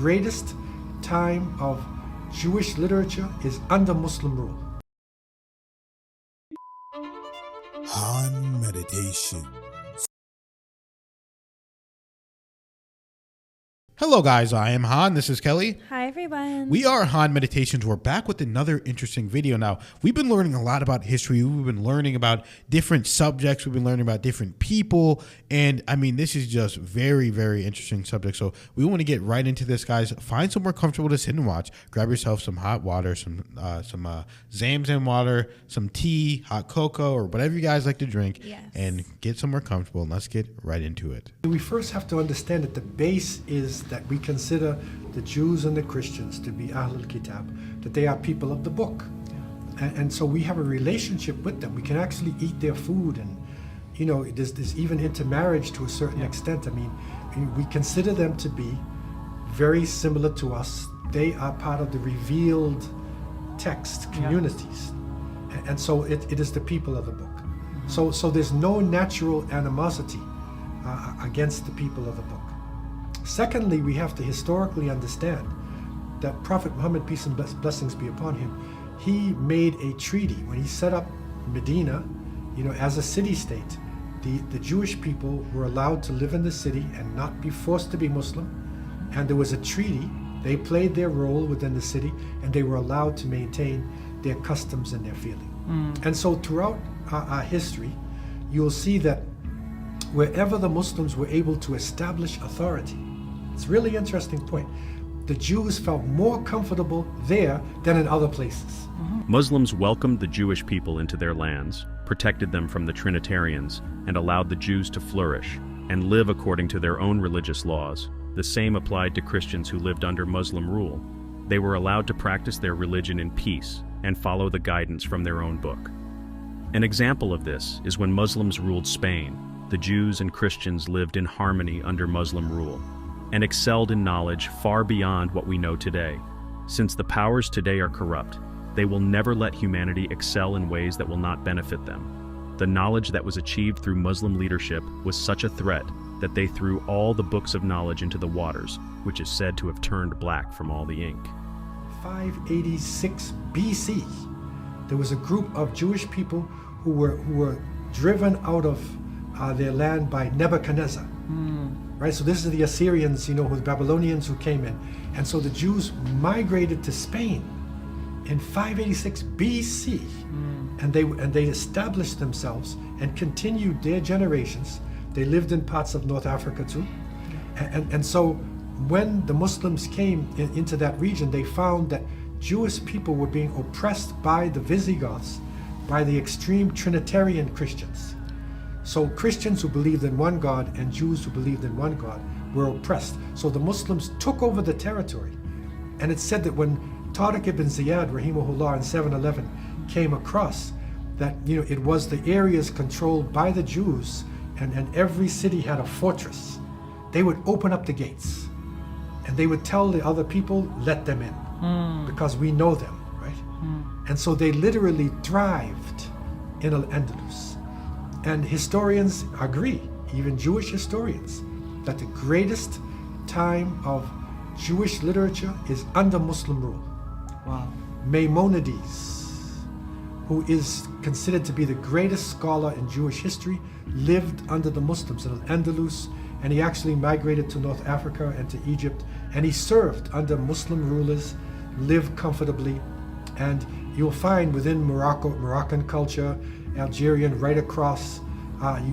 greatest time of Jewish literature is under Muslim rule. Han Meditation. Hello guys, I am Han, this is Kelly. Hi everyone. We are Han Meditations. We're back with another interesting video. Now, we've been learning a lot about history. We've been learning about different subjects. We've been learning about different people. And I mean, this is just very, very interesting subject. So we want to get right into this, guys. Find somewhere comfortable to sit and watch. Grab yourself some hot water, some Zamzam water, some tea, hot cocoa, or whatever you guys like to drink. Yes. And get somewhere comfortable, and let's get right into it. We first have to understand that the base is that we consider the Jews and the Christians to be Ahlul Kitab, that they are people of the book. And so we have a relationship with them. We can actually eat their food, and you know, there's even intermarriage to a certain extent. I mean, we consider them to be very similar to us. They are part of the revealed text communities. And so it is the people of the book. So there's no natural animosity against the people of the book. Secondly, we have to historically understand that Prophet Muhammad, peace and blessings be upon him, he made a treaty when he set up Medina, you know, as a city-state. The Jewish people were allowed to live in the city and not be forced to be Muslim. And there was a treaty. They played their role within the city, and they were allowed to maintain their customs and their feeling. And so throughout our history, you'll see that wherever the Muslims were able to establish authority, it's a really interesting point, the Jews felt more comfortable there than in other places. Muslims welcomed the Jewish people into their lands, protected them from the Trinitarians, and allowed the Jews to flourish and live according to their own religious laws. The same applied to Christians who lived under Muslim rule. They were allowed to practice their religion in peace and follow the guidance from their own book. An example of this is when Muslims ruled Spain. The Jews and Christians lived in harmony under Muslim rule and excelled in knowledge far beyond what we know today. Since the powers today are corrupt, they will never let humanity excel in ways that will not benefit them. The knowledge that was achieved through Muslim leadership was such a threat that they threw all the books of knowledge into the waters, which is said to have turned black from all the ink. 586 BC, there was a group of Jewish people who were driven out of their land by Nebuchadnezzar. Right, so this is the Assyrians, you know, with Babylonians who came in. And so the Jews migrated to Spain in 586 BC. And they established themselves and continued their generations. They lived in parts of North Africa too. And so when the Muslims came into that region, they found that Jewish people were being oppressed by the Visigoths, by the extreme Trinitarian Christians. So Christians who believed in one God and Jews who believed in one God were oppressed. So the Muslims took over the territory. And it's said that when Tariq ibn Ziyad, rahimahullah, in 711 came across that, you know, it was the areas controlled by the Jews, and every city had a fortress, they would open up the gates and they would tell the other people, let them in, because we know them, right? And so they literally thrived in Al-Andalus. And historians agree, even Jewish historians, that the greatest time of Jewish literature is under Muslim rule. Wow. Maimonides, who is considered to be the greatest scholar in Jewish history, lived under the Muslims in Al-Andalus, and he actually migrated to North Africa and to Egypt, and he served under Muslim rulers, lived comfortably. And you'll find within Moroccan culture, Algerian, right across,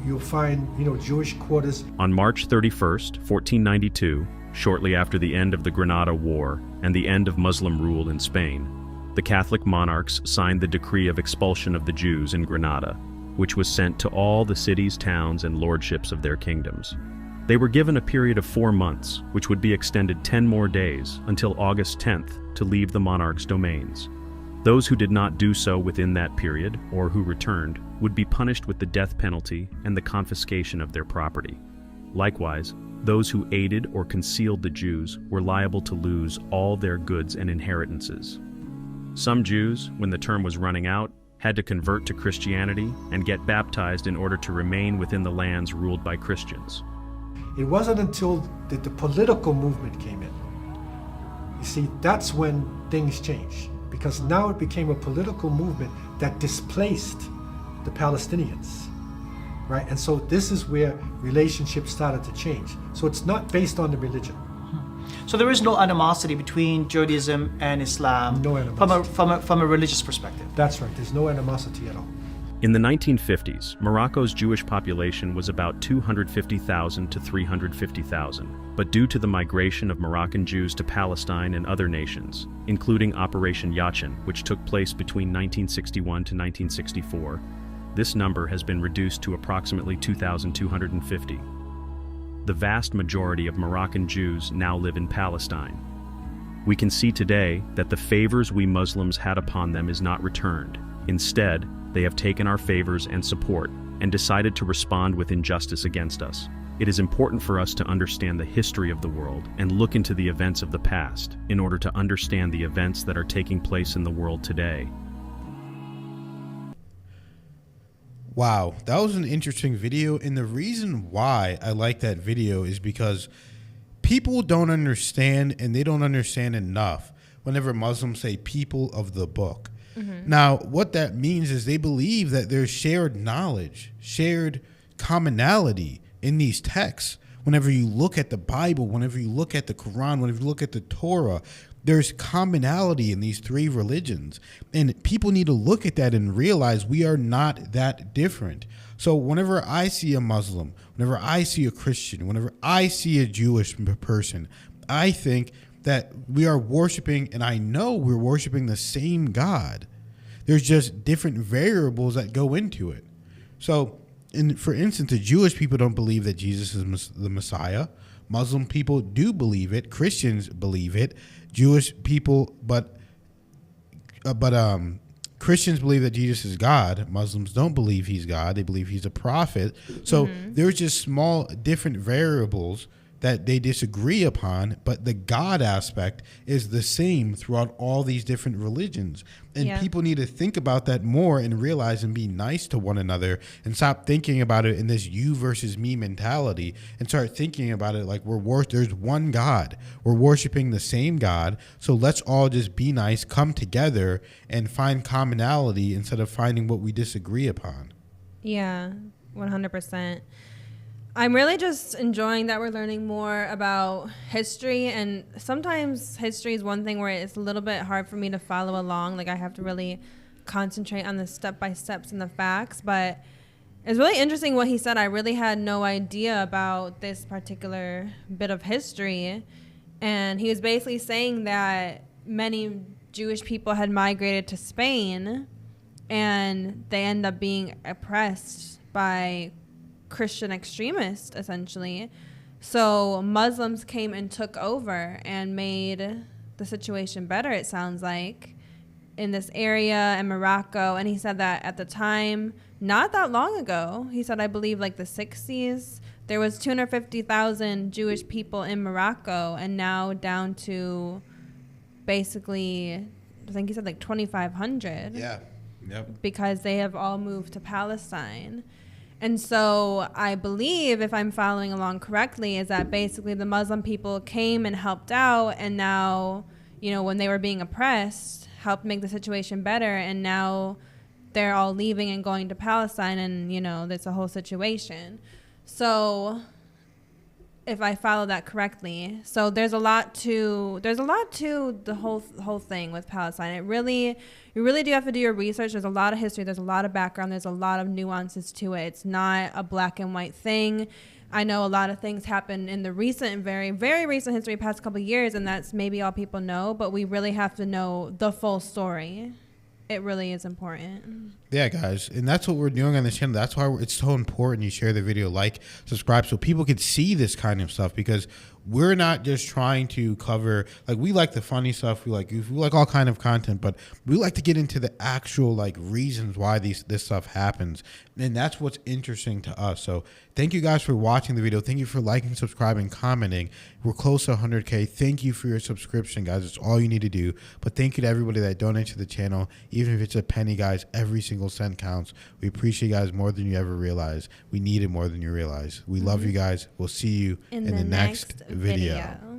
you'll find, you know, Jewish quarters. On March 31st, 1492, shortly after the end of the Granada War and the end of Muslim rule in Spain, the Catholic monarchs signed the decree of expulsion of the Jews in Granada, which was sent to all the cities, towns, and lordships of their kingdoms. They were given a period of 4 months, which would be extended 10 more days until August 10th to leave the monarch's domains. Those who did not do so within that period, or who returned, would be punished with the death penalty and the confiscation of their property. Likewise, those who aided or concealed the Jews were liable to lose all their goods and inheritances. Some Jews, when the term was running out, had to convert to Christianity and get baptized in order to remain within the lands ruled by Christians. It wasn't until the political movement came in see, that's when things changed, because now it became a political movement that displaced the Palestinians, right? And so this is where relationships started to change. So it's not based on the religion. So there is no animosity between Judaism and Islam. No animosity. From a religious perspective. That's right. There's no animosity at all. In the 1950s, Morocco's Jewish population was about 250,000 to 350,000, but due to the migration of Moroccan Jews to Palestine and other nations, including Operation Yachin, which took place between 1961 to 1964, this number has been reduced to approximately 2,250. The vast majority of Moroccan Jews now live in Palestine. We can see today that the favors we Muslims had upon them is not returned. Instead, they have taken our favors and support and decided to respond with injustice against us. It is important for us to understand the history of the world and look into the events of the past in order to understand the events that are taking place in the world today. Wow, that was an interesting video. And the reason why I like that video is because people don't understand, and they don't understand enough whenever Muslims say people of the book. Now, what that means is they believe that there's shared knowledge, shared commonality in these texts. Whenever you look at the Bible, whenever you look at the Quran, whenever you look at the Torah, there's commonality in these three religions. And people need to look at that and realize we are not that different. So whenever I see a Muslim, whenever I see a Christian, whenever I see a Jewish person, I think that we are worshiping, and I know we're worshiping the same God. There's just different variables that go into it. So, for instance, the Jewish people don't believe that Jesus is the Messiah. Muslim people do believe it. Christians believe it. Jewish people, but Christians believe that Jesus is God. Muslims don't believe he's God. They believe he's a prophet. So there's just small different variables that they disagree upon, but the God aspect is the same throughout all these different religions. And people need to think about that more and realize and be nice to one another and stop thinking about it in this you versus me mentality and start thinking about it like there's one God. We're worshiping the same God. So let's all just be nice, come together and find commonality instead of finding what we disagree upon. Yeah, 100%. I'm really just enjoying that we're learning more about history, and sometimes history is one thing where it's a little bit hard for me to follow along. Like I have to really concentrate on the step-by-steps and the facts, but it's really interesting what he said. I really had no idea about this particular bit of history, and he was basically saying that many Jewish people had migrated to Spain, and they end up being oppressed by Christian extremists, essentially. So Muslims came and took over and made the situation better, it sounds like, in this area in Morocco. And he said that at the time, not that long ago, he said, I believe like the 60s, there was 250,000 Jewish people in Morocco, and now down to basically, I think he said like 2,500. Yeah. Yep. Because they have all moved to Palestine. And so I believe, if I'm following along correctly, is that basically the Muslim people came and helped out, and now, you know, when they were being oppressed, helped make the situation better, and now they're all leaving and going to Palestine, and, you know, that's a whole situation. So if I follow that correctly, so there's a lot to the whole thing with Palestine. You really do have to do your research. There's a lot of history. There's a lot of background. There's a lot of nuances to it. It's not a black and white thing. I know a lot of things happen in the recent, very, very recent history, past couple of years, and that's maybe all people know, but we really have to know the full story. It really is important. Yeah, guys, and that's what we're doing on this channel. That's why it's so important you share the video, like, subscribe, so people can see this kind of stuff, because we're not just trying to cover, like, we like the funny stuff, we like all kind of content, but we like to get into the actual, like, reasons why this stuff happens, and that's what's interesting to us. So thank you guys for watching the video. Thank you for liking, subscribing, commenting. We're close to 100K. Thank you for your subscription, guys. It's all you need to do. But thank you to everybody that donates to the channel, even if it's a penny, guys. Every single cent counts. We appreciate you guys more than you ever realize. We need it more than you realize. We love you guys. We'll see you in the next video.